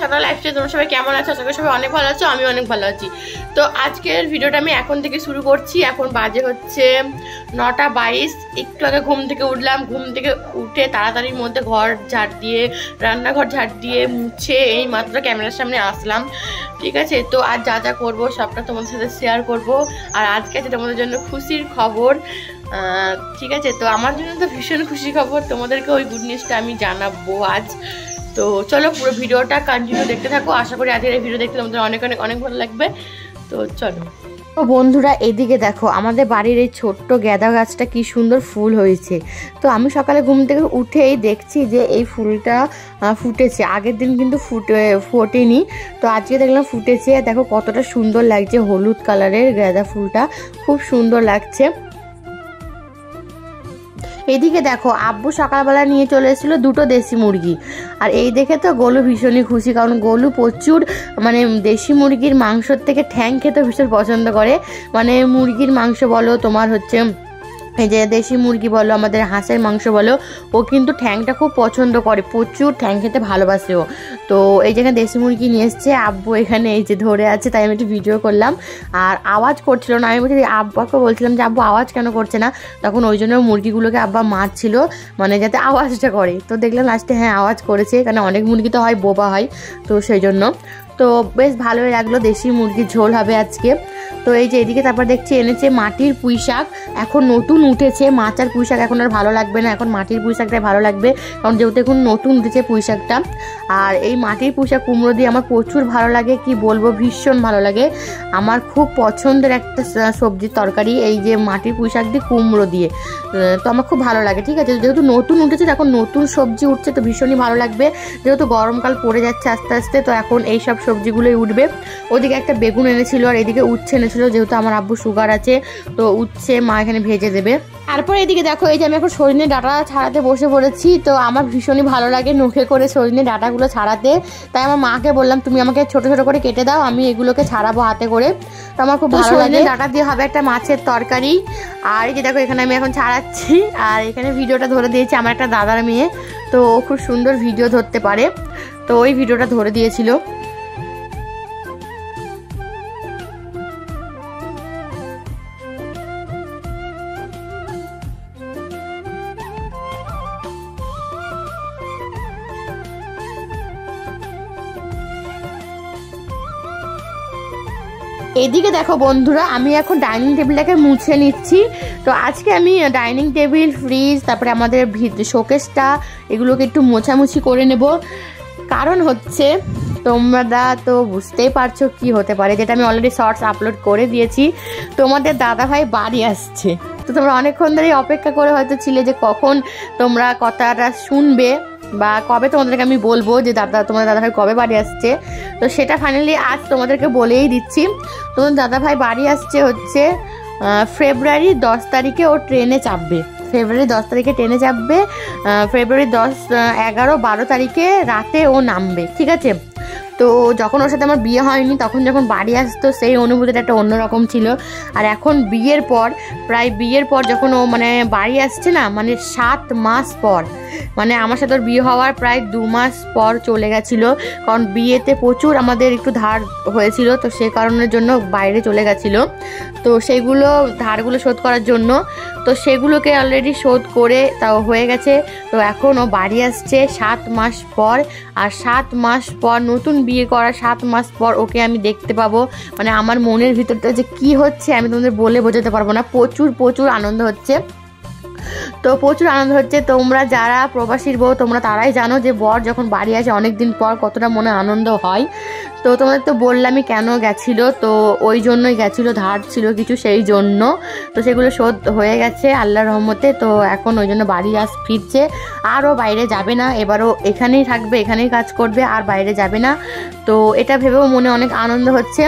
সাদা লাইফস্টাইল। তোমরা সবাই কেমন আছো? আশা করি সবাই অনেক ভালো আছো, আমি অনেক ভালো আছি। তো আজকের ভিডিওটা আমি এখন থেকে শুরু করছি। এখন বাজে হচ্ছে 9:22। একটু আগে ঘুম থেকে উঠলাম। ঘুম থেকে উঠে তাড়াতাড়ির মধ্যে ঘর ঝাড় দিয়ে, রান্নাঘর ঝাড় দিয়ে মুছে এই মাত্র ক্যামেরার সামনে আসলাম। ঠিক আছে, তো আজ যা যা করবো সবটা তোমাদের সাথে শেয়ার করব। আর আজকে আছে তোমাদের জন্য খুশির খবর। ঠিক আছে, তো আমার জন্য তো ভীষণ খুশি খবর, তোমাদেরকে ওই গুড নিউজটা আমি জানাবো আজ। তো চলো পুরো ভিডিওটা কন্টিনিউ দেখতে থাকো। আশা করি আজকের এই ভিডিও দেখতে তোমাদের অনেক অনেক অনেক ভালো লাগবে। তো চলো। তো বন্ধুরা, এদিকে দেখো আমাদের বাড়ির এই ছোট্ট গাঁদা গাছটা কি সুন্দর ফুল হয়েছে। তো আমি সকালে ঘুম থেকে উঠেই দেখছি যে এই ফুলটা ফুটেছে। আগের দিন কিন্তু ফোটেনি, তো আজকে দেখলাম ফুটেছে। দেখো কতটা সুন্দর লাগছে, হলুদ কালারের গাঁদা ফুলটা খুব সুন্দর লাগছে। এদিকে দেখো আব্বু সকালবেলা নিয়ে চলে এসেছিলো 2টো দেশি মুরগি। আর এই দেখে তো গোলু ভীষণই খুশি, কারণ গোলু প্রচুর মানে দেশি মুরগির মাংসর থেকে ঠ্যাং খেতে ভীষণ পছন্দ করে। মানে মুরগির মাংস বলো, তোমার হচ্ছে এই যে দেশি মুরগি বলো, আমাদের হাঁসের মাংস বলো, ও কিন্তু ঠ্যাংটা খুব পছন্দ করে, প্রচুর ঠ্যাং খেতে ভালোবাসে ও। তো এই যেখানে দেশি মুরগি নিয়ে এসছে, আব্বু এখানে এই যে ধরে আছে, তাই আমি একটু ভিডিও করলাম। আর আওয়াজ করছিল না, আমি বলছি আব্বাকে বলছিলাম যে আব্বু আওয়াজ কেন করছে না, তখন ওই জন্য মুরগিগুলোকে আব্বা মারছিল, মানে যাতে আওয়াজটা করে। তো দেখলাম লাস্টে হ্যাঁ আওয়াজ করেছে, কারণ অনেক মুরগি তো হয় বোবা হয়, তো সেই জন্য। তো বেশ ভালোই লাগলো, দেশি মুরগির ঝোল হবে আজকে। তো এই যে এদিকে তারপর দেখছি এনেছে মাটির পুঁই শাক, এখন নতুন উঠেছে। মাছ আর পুঁই শাক এখন আর ভালো লাগবে না, এখন মাটির পুঁই শাকটাই ভালো লাগবে, কারণ যেহেতু এখন নতুন উঠেছে পুঁই শাকটা। আর এই মাটির পুঁই শাক কুমড়ো দিয়ে আমার প্রচুর ভালো লাগে, কি বলবো, ভীষণ ভালো লাগে। আমার খুব পছন্দের একটা সবজির তরকারি এই যে মাটির পুঁই শাক দিয়ে কুমড়ো দিয়ে, তো আমার খুব ভালো লাগে। ঠিক আছে, যেহেতু নতুন উঠেছে, এখন নতুন সবজি উঠছে, তো ভীষণই ভালো লাগবে। যেহেতু গরমকাল পড়ে যাচ্ছে আস্তে আস্তে, তো এখন এই সব সবজিগুলোই উঠবে। ওদিকে একটা বেগুন এনেছিল, আর এদিকে উচ্ছে এনেছিল, যেহেতু আমার আব্বু সুগার আছে, তো উচ্ছে মা এখানে ভেজে দেবে। তারপর এদিকে দেখো এই যে আমি এখন সজনে ডাঁটা ছাড়াতে বসে পড়েছি। তো আমার ভীষণই ভালো লাগে নখে করে সজনে ডাঁটাগুলো ছাড়াতে, তাই আমার মাকে বললাম তুমি আমাকে ছোট ছোট করে কেটে দাও, আমি এগুলোকে ছাড়াবো হাতে করে। তো আমার খুব ভালো লাগে। ডাঁটা দিয়ে হবে একটা মাছের তরকারি। আর এই যে দেখো এখানে আমি এখন ছাড়াচ্ছি, আর এখানে ভিডিওটা ধরে দিয়েছি আমার একটা দাদার মেয়ে, তো ও খুব সুন্দর ভিডিও ধরতে পারে, তো ওই ভিডিওটা ধরে দিয়েছিল। এদিকে দেখো বন্ধুরা, আমি এখন ডাইনিং টেবিলটাকে মুছে নিচ্ছি। তো আজকে আমি ডাইনিং টেবিল, ফ্রিজ, তারপরে আমাদের শোকেসটা, এগুলোকে একটু মোছামুছি করে নেব। কারণ হচ্ছে তোমরা তো বুঝতেই পারছো কি হতে পারে, যেটা আমি অলরেডি শর্টস আপলোড করে দিয়েছি, তোমাদের দাদাভাই বাড়ি আসছে। তো তোমরা অনেকক্ষণ ধরেই অপেক্ষা করে হয়তো ছিলে যে কখন তোমরা কথাটা শুনবে বা কবে তোমাদেরকে আমি বলবো যে তোমাদের দাদাভাই কবে বাড়ি আসছে। তো সেটা ফাইনালি আজ তোমাদেরকে বলেই দিচ্ছি। তোমাদের দাদাভাই বাড়ি আসছে হচ্ছে ফেব্রুয়ারি 10 তারিখে ও ট্রেনে চাপবে। ফেব্রুয়ারি 10 তারিখে ট্রেনে চাপবে, ফেব্রুয়ারি 10, 11, 12 তারিখে রাতে ও নামবে। ঠিক আছে, তো যখন ওর সাথে আমার বিয়ে হয়নি, তখন যখন বাড়ি আসতো সেই অনুভূতিটা একটা অন্যরকম ছিল। আর এখন বিয়ের পর, প্রায় বিয়ের পর যখন ও মানে বাড়ি আসছে না, মানে 7 মাস পর, মানে আমার সাথে ওর বিয়ে হওয়ার প্রায় 2 মাস পর চলে গেছিলো, কারণ বিয়েতে প্রচুর আমাদের একটু ধার হয়েছিল, তো সে কারণের জন্য বাইরে চলে গেছিলো। তো সেইগুলো ধারগুলো শোধ করার জন্য, তো সেগুলোকে অলরেডি শোধ করে তাও হয়ে গেছে। তো এখন ও বাড়ি আসছে 7 মাস পর, আর 7 মাস পর নতুন বিয়ে করা 7 মাস পর ওকে আমি দেখতে পাবো। মানে আমার মনের ভিতরটা যে কি হচ্ছে আমি তোমাদের বলে বোঝাতে পারবো না, প্রচুর প্রচুর আনন্দ হচ্ছে। তো প্রচুর আনন্দ হচ্ছে। তোমরা যারা প্রবাসীর বউ তোমরা তারাই জানো যে বর যখন বাড়ি আসে অনেক দিন পর কতটা মনে আনন্দ হয়। তো তোমাদের তো বললামই কেন গেছিলো, তো ওই জন্যই গেছিলো, ধার ছিল কিছু সেই জন্য, তো সেগুলো শোধ হয়ে গেছে আল্লাহর রহমতে। তো এখন ওই জন্য বাড়ি ফিরছে, আরও বাইরে যাবে না, এবারও এখানেই থাকবে, এখানেই কাজ করবে, আর বাইরে যাবে না। তো এটা ভেবেও মনে অনেক আনন্দ হচ্ছে।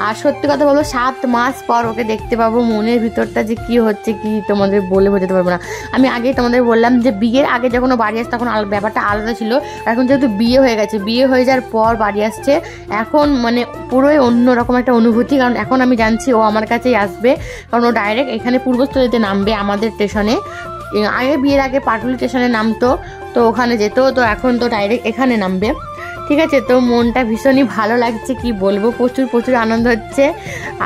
আর সত্যি কথা বলবো 7 মাস পর ওকে দেখতে পাবো, মনের ভিতরটা যে কি হচ্ছে কি তোমাদের বলে বোঝাতে পারবো না। আমি আগেই তোমাদের বললাম যে বিয়ের আগে যখন ও বাড়ি আসছে তখন ব্যাপারটা আলাদা ছিল, এখন যেহেতু বিয়ে হয়ে গেছে, বিয়ে হয়ে যাওয়ার পর বাড়ি আসছে, এখন মানে পুরোই অন্যরকম একটা অনুভূতি। কারণ এখন আমি জানছি ও আমার কাছেই আসবে, কারণ ও ডাইরেক্ট এখানে পূর্বস্থলীতে নামবে আমাদের স্টেশনে। আগে বিয়ের আগে পাটুলি স্টেশনে নামতো, তো ওখানে যেত, তো এখন তো ডাইরেক্ট এখানে নামবে। ঠিক আছে। তো মনটা ভীষণই ভালো লাগছে, কি বলবো, প্রচুর প্রচুর আনন্দ হচ্ছে।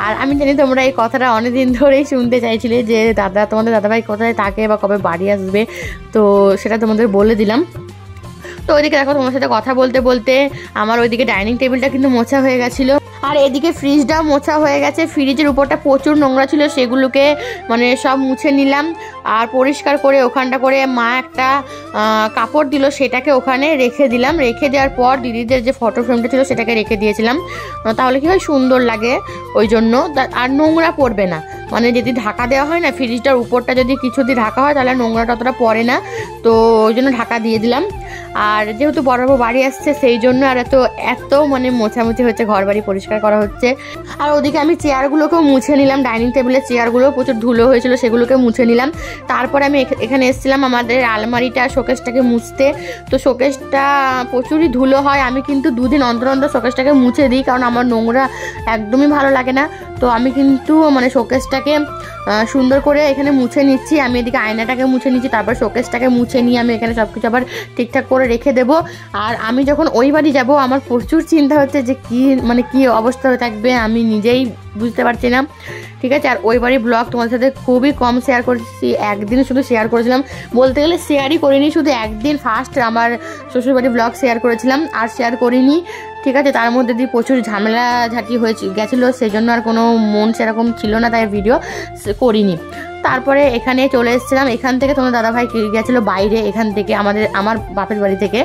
আর আমি জানি তোমরা এই কথাটা অনেকদিন ধরেই শুনতে চাইছিলে যে তোমাদের দাদাভাই কোথায় থাকে বা কবে বাড়ি আসবে, তো সেটা তোমাদের বলে দিলাম। তো ওইদিকে দেখো তোমার সাথে কথা বলতে বলতে আমার ওইদিকে ডাইনিং টেবিলটা কিন্তু মোছা হয়ে গেছিলো, আর এদিকে ফ্রিজটাও মোছা হয়ে গেছে। ফ্রিজের উপরটা প্রচুর নোংরা ছিল, সেগুলোকে মানে সব মুছে নিলাম আর পরিষ্কার করে ওখানটা করে মা একটা কাপড় দিল, সেটাকে ওখানে রেখে দিলাম। রেখে দেওয়ার পর দিদিদের যে ফটো ফ্রেমটা ছিল সেটাকে রেখে দিয়েছিলাম, তাহলে কি হয় সুন্দর লাগে ওই জন্য, আর নোংরা পড়বে না। মানে যদি ঢাকা দেওয়া হয় না ফ্রিজটার উপরটা, যদি কিছু দিয়ে ঢাকা হয় তাহলে নোংরাটা অতটা পড়ে না, তো ওই জন্য ঢাকা দিয়ে দিলাম। আর যেহেতু বড় বাড়ি আসছে সেই জন্য আর এত মানে মোছামুছি হচ্ছে, ঘর বাড়ি পরিষ্কার করা হচ্ছে। আর ওদিকে আমি চেয়ারগুলোকেও মুছে নিলাম, ডাইনিং টেবিলের চেয়ারগুলো প্রচুর ধুলো হয়েছিল সেগুলোকে মুছে নিলাম। তারপরে আমি এখানে এসেছিলাম আমাদের আলমারিটা শোকেসটাকে মুছতে। তো শোকেসটা প্রচুরই ধুলো হয়, আমি কিন্তু 2 দিন অন্তর অন্তর শোকেসটাকে মুছে দিই, কারণ আমার নোংরা একদমই ভালো লাগে না। তো আমি কিন্তু মানে শোকেসটাকে সুন্দর করে এখানে মুছে নিচ্ছি। আমি এদিকে আয়নাটাকে মুছে নিচ্ছি, তারপর শোকেসটাকে মুছে নিয়ে আমি এখানে সব কিছু আবার ঠিকঠাক করে রেখে দেবো। আর আমি যখন ওই বাড়ি যাবো আমার প্রচুর চিন্তা হচ্ছে যে কি অবস্থা হয়ে থাকবে, আমি নিজেই বুঝতে পারছি না। ঠিক আছে। আর ওই বাড়ির ব্লগ তোমাদের সাথে খুবই কম শেয়ার করেছি, একদিন শুধু শেয়ার করেছিলাম, বলতে গেলে শেয়ারই করিনি, শুধু একদিন ফার্স্ট আমার শ্বশুরবাড়ির ব্লগ শেয়ার করেছিলাম, আর শেয়ার করিনি। ঠিক আছে। তার মধ্যে দিয়ে প্রচুর ঝামেলাঝাটি গেছিলো, সেই জন্য আর কোনো মন সেরকম ছিল না, তাই ভিডিও করিনি। তারপরে এখানে চলে এসেছিলাম, এখান থেকে তোমার দাদাভাই গেছিলো বাইরে, এখান থেকে আমার বাপের বাড়ি থেকে।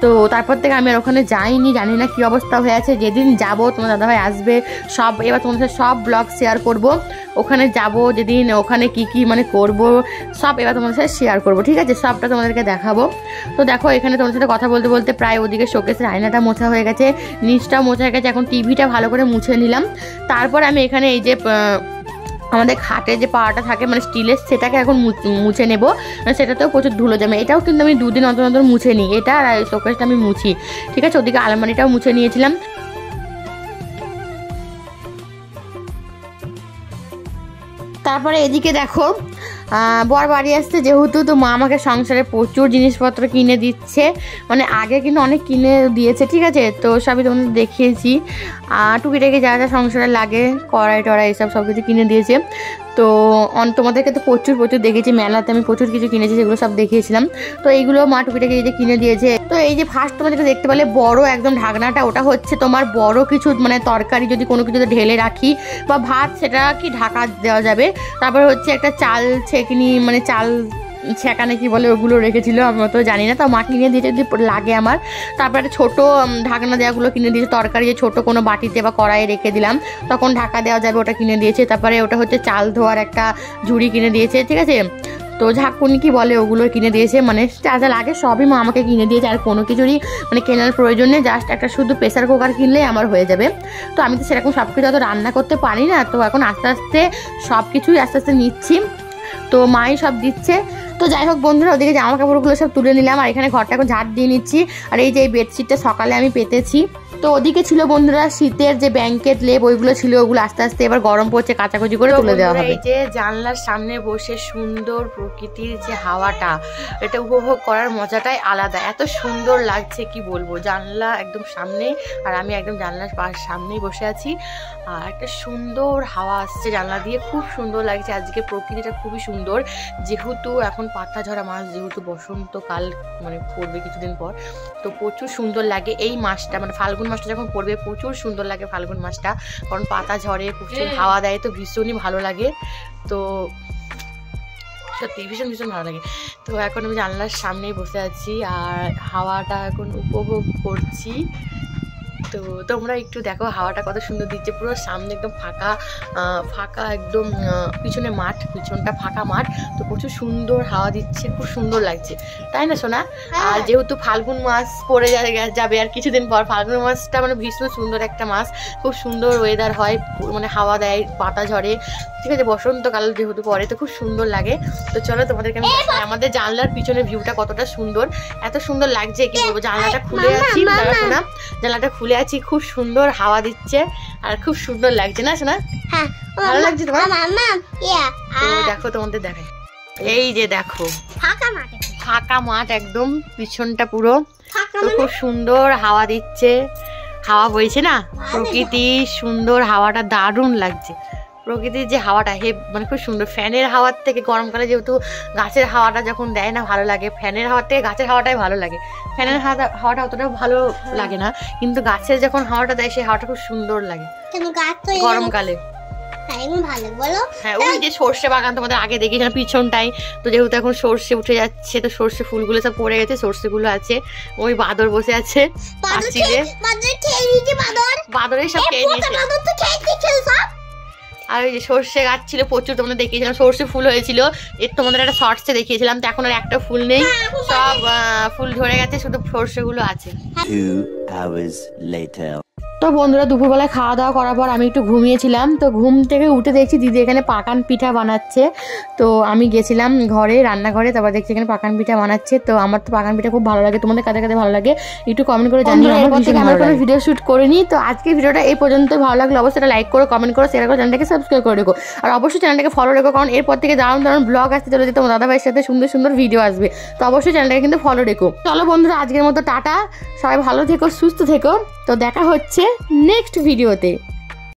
তো তারপর থেকে আমি আর ওখানে যাইনি, জানি না কি অবস্থা হয়ে আছে। যেদিন যাবো তোমার দাদাভাই আসবে সব, এবার তোমাদের সাথে সব ব্লগ শেয়ার করব। ওখানে যাব যেদিন, ওখানে কি মানে করব সব এবার তোমাদের সাথে শেয়ার করব। ঠিক আছে, সবটা তোমাদেরকে দেখাবো। তো দেখো এখানে তোমাদের সাথে কথা বলতে বলতে প্রায় ওদিকে শোকেসের আয়নাটা মোছা হয়ে গেছে, নিচটাও মোছা হয়ে গেছে, এখন টিভিটা ভালো করে মুছে নিলাম। তারপর আমি এখানে এই যে আমাদের খাটের যে পাওয়াটা থাকে মানে স্টিলের, সেটাকে এখন মুছে নেব, সেটাতেও প্রচুর ধুলো জমে। এটাও কিন্তু আমি 2 দিন অন্তর অন্তর মুছে নিই, এটা আর শোকেসটা আমি মুছি। ঠিক আছে। ওদিকে আলমারিটাও মুছে নিয়েছিলাম। তারপরে এদিকে দেখো বর বাড়ি আসছে যেহেতু, তো মা আমাকে সংসারে প্রচুর জিনিসপত্র কিনে দিচ্ছে, মানে আগে কিন্তু অনেক কিনে দিয়েছে। ঠিক আছে। তো সবই তোমাদের দেখিয়েছি, টুকিটাকি যা যা সংসারে লাগে, কড়াই টড়াই এসব সব কিছু কিনে দিয়েছে। তো তোমাদেরকে তো প্রচুর দেখেছি, মেলাতে আমি প্রচুর কিছু কিনেছি, সেগুলো সব দেখিয়েছিলাম। তো এইগুলো মা টুকিটাকি এই যে কিনে দিয়েছে। তো এই যে ফার্স্ট তোমাদেরকে দেখতে পেলে বড় একদম ঢাকনাটা, ওটা হচ্ছে তোমার বড় কিছু মানে তরকারি যদি কোনো কিছু ঢেলে রাখি বা ভাত, সেটা কি ঢাকা দেওয়া যাবে। তারপরে হচ্ছে একটা চাল ছেঁকনি, মানে চাল ছেঁকানে কি বলে, ওগুলো রেখেছিল, আমি তো জানি না, তো মা কিনে দিয়েছে যদি লাগে আমার। তারপরে একটা ছোটো ঢাকনা দেওয়াগুলো কিনে দিয়েছে, তরকারি যে ছোটো কোনো বাটিতে বা কড়াইয়ে রেখে দিলাম তখন ঢাকা দেওয়া যাবে, ওটা কিনে দিয়েছে। তারপরে ওটা হচ্ছে চাল ধোয়ার একটা ঝুড়ি কিনে দিয়েছে। ঠিক আছে। তো ঝাঁকুনি কি বলে, ওগুলো কিনে দিয়েছে, মানে যা যা লাগে সবই মা আমাকে কিনে দিয়েছে। আর কোনো কিছুরই মানে কেনার প্রয়োজন নেই, জাস্ট একটা শুধু প্রেসার কুকার কিনলে আমার হয়ে যাবে। তো আমি তো সেরকম সব কিছু অত রান্না করতে পারি না, তো এখন আস্তে আস্তে সব কিছুই আস্তে আস্তে নিচ্ছি, তো মাই সব দিচ্ছে। তো যাই হোক বন্ধুরা, ওদিকে জামা কাপড়গুলো সব তুলে নিলাম, আর এখানে ঘরটা এখন ঝাড় দিয়ে নিচ্ছি। আর এই যে এই বেডশিটটা সকালে আমি পেতেছি। তো ওদিকে ছিল বন্ধুরা শীতের যে ব্ল্যাঙ্কেট লেপ, ওইগুলো ছিল, ওগুলো আস্তে আস্তে এবার গরম পড়ছে, কাচাকুচি করে তুলে দেওয়া হবে। এই যে জানলার সামনে বসে সুন্দর প্রকৃতির যে হাওয়াটা, এটা উপভোগ করার মজাটাই আলাদা, এত সুন্দর লাগছে কি বলবো। জানলা একদম সামনে, আর আমি একদম জানলার সামনেই বসে আছি, আর একটা সুন্দর হাওয়া আসছে জানলা দিয়ে, খুব সুন্দর লাগছে। আজকে প্রকৃতিটা খুবই সুন্দর, যেহেতু এখন পাতা ঝরা মাস, যেহেতু বসন্তকাল মানে পড়বে কিছুদিন পর, তো প্রচুর সুন্দর লাগে এই মাসটা, মানে ফাল্গুন মাসটা যখন পড়বে প্রচুর সুন্দর লাগে ফাল্গুন মাসটা, কারণ পাতা ঝরে, প্রচুর হাওয়া দেয়, তো ভীষণই ভালো লাগে। তো সত্যি ভীষণ ভালো লাগে। তো এখন আমি জানলার সামনেই বসে আছি আর হাওয়াটা এখন উপভোগ করছি। তো তোমরা একটু দেখো হাওয়াটা কত সুন্দর দিচ্ছে, পুরো সামনে একদম ফাঁকা ফাঁকা, একদম পিছনে মাঠ, পিছনটা ফাঁকা মাঠ, তো প্রচুর সুন্দর হাওয়া দিচ্ছে, খুব সুন্দর লাগছে, তাই না সোনা? আর যেহেতু ফাল্গুন মাস পড়ে যাবে আর কিছুদিন পর, ফাল্গুন মাসটা মানে ভীষণ সুন্দর একটা মাস, খুব সুন্দর ওয়েদার হয়, মানে হাওয়া দেয়, পাতা ঝরে। ঠিক আছে। বসন্তকাল যেহেতু পরে, তো খুব সুন্দর লাগে। তো চলো তোমাদেরকে আমি আমাদের জানলার পিছনের ভিউটা কতটা সুন্দর, এত সুন্দর লাগছে কি বলবো। জানলাটা খুলে আছি, সোনা জানলাটা খুলে আছি, খুব সুন্দর হাওয়া দিচ্ছে আর খুব সুন্দর লাগছে, না সোনা? হ্যাঁ, ভালো লাগছে তোমার? দেখো তোমাদের দেখাই, এই যে দেখো ফাঁকা মাঠ একদম, পিছনটা পুরো তো খুব সুন্দর হাওয়া দিচ্ছে, হাওয়া বইছে না, প্রকৃতি সুন্দর, হাওয়াটা দারুণ লাগছে। প্রকৃতির যে হাওয়াটা মানে খুব সুন্দর। ফ্যানের হাওয়ার থেকে গরমকালে যেহেতু গাছের হাওয়াটা যখন দেয় না ভালো লাগে, ফ্যানের হাওয়ার থেকে গাছের হাওয়াটাই ভালো লাগে। ফ্যানের হাওয়াটা অতটা ভালো লাগে না, কিন্তু গাছের যখন হাওয়াটা দেয় সেই হাওয়াটা খুব সুন্দর লাগে গরমকালে। হ্যাঁ, ওই যে সর্ষে বাগান তোমাদের আগে দেখেছিলাম পিছনটাই, তো যেহেতু এখন সর্ষে উঠে যাচ্ছে তো সর্ষে ফুলগুলো সব পড়ে গেছে, সর্ষে গুলো আছে। ওই বাদর বসে আছে পাঁচিলে, বাদরের সব খেয়ে নিয়েছে। আর ওই যে সর্ষে গাছ ছিল প্রচুর, তোমাদের দেখিয়েছিলাম, সর্ষে ফুল হয়েছিল, এর তোমাদের একটা শর্টসে দেখিয়েছিলাম। তো এখন আর একটা ফুল নেই, সব ফুল ঝরে গেছে, শুধু সর্ষে গুলো আছে। 2 hours later. তো বন্ধুরা দুপুরবেলায় খাওয়া দাওয়া করার পর আমি একটু ঘুমিয়েছিলাম। তো ঘুম থেকে উঠে দেখছি দিদি এখানে পাকান পিঠা বানাচ্ছে। তো আমি গেছিলাম ঘরে, রান্নাঘরে, তারপর দেখছি এখানে পাকান পিঠা বানাচ্ছে। তো আমার তো পাকান পিঠা খুব ভালো লাগে, তোমাদের কাদের কাদের ভালো লাগে একটু কমেন্ট করে জানিও। আমার কোনো ভিডিও শ্যুট করিনি। তো আজকে ভিডিওটা এই পর্যন্ত, ভালো লাগলে অবশ্যই লাইক করো, কমেন্ট করো, শেয়ার করো, চ্যানেলটাকে সাবস্ক্রাইব করে রেখো। আর অবশ্যই চ্যানেলটাকে ফলো রেখো, কারণ এরপর থেকে দারুণ দারুণ ব্লগ আসতে চলেছে, তোমার দাদা ভাইয়ের সাথে সুন্দর সুন্দর ভিডিও আসবে। তো অবশ্যই চ্যানেলটাকে কিন্তু ফলো রেখো। চলো বন্ধুরা আজকের মতো টাটা, সবাই ভালো থেকো, সুস্থ থেকো। তো দেখা হচ্ছে নেক্সট ভিডিওতে।